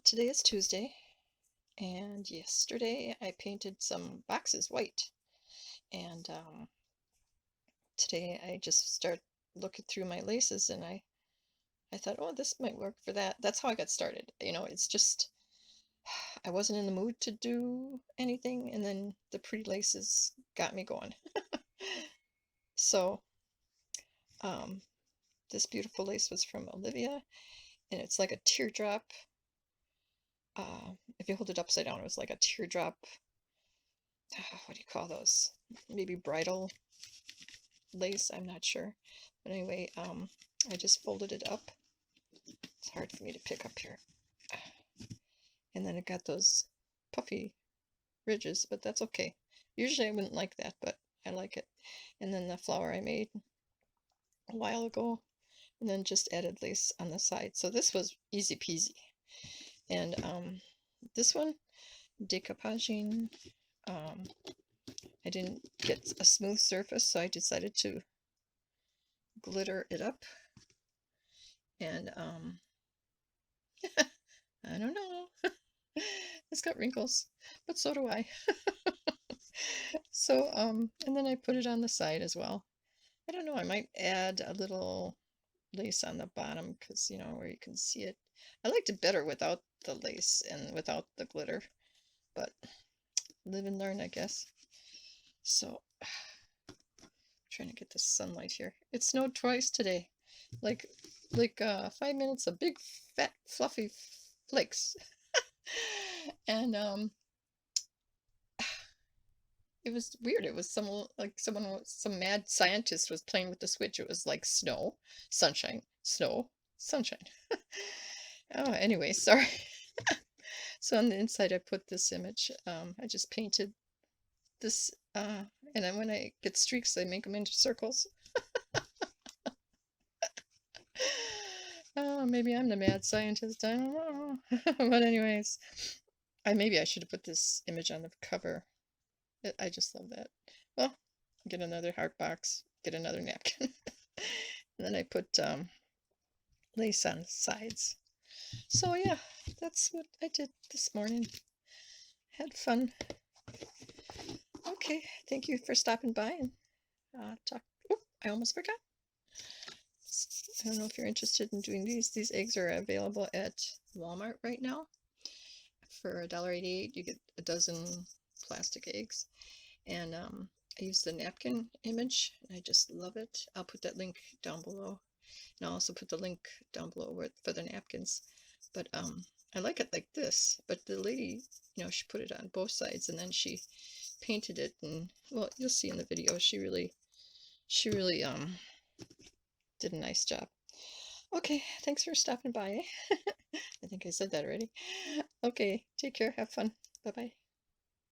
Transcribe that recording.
Today is Tuesday, and yesterday I painted some boxes white. And today I just start looking through my laces, and I thought, oh, this might work for that. That's how I got started. It's just I wasn't in the mood to do anything, and then the pretty laces got me going. So um, this beautiful lace was from Olivia, and it's like a teardrop. If you hold it upside down, it was like a teardrop. What do you call those? Maybe bridal lace, I'm not sure. But anyway, I just folded it up. It's hard for me to pick up here. And then it got those puffy ridges, but that's okay. Usually I wouldn't like that, but I like it. And then the flower I made a while ago, and then just added lace on the side. So this was easy peasy. And this one, decoupaging, I didn't get a smooth surface, so I decided to glitter it up. And I don't know. It's got wrinkles, but so do I. So, and then I put it on the side as well. I don't know, I might add a little lace on the bottom because, where you can see it. I liked it better without the lace and without the glitter, but live and learn, I guess. So, trying to get the sunlight here. It snowed twice today. Like 5 minutes of big, fat, fluffy flakes. And it was weird. It was some mad scientist was playing with the switch. It was like snow, sunshine, snow, sunshine. Oh, anyway, sorry. So on the inside, I put this image. I just painted this, and then when I get streaks, I make them into circles. Oh, maybe I'm the mad scientist. I don't know. But anyways, maybe I should have put this image on the cover. I just love that. Well, get another heart box, get another napkin. And then I put lace on the sides. So yeah, that's what I did this morning. Had fun. Okay, thank you for stopping by and talk. Oh, I almost forgot. I don't know if you're interested in doing these. These eggs are available at Walmart right now. For $1.88, you get a dozen plastic eggs. And I use the napkin image, and I just love it. I'll put that link down below. And I'll also put the link down below for the napkins. But I like it like this. But the lady, she put it on both sides, and then she painted it. And, well, you'll see in the video, she really did a nice job. Okay, thanks for stopping by. I think I said that already. Okay, take care. Have fun. Bye-bye.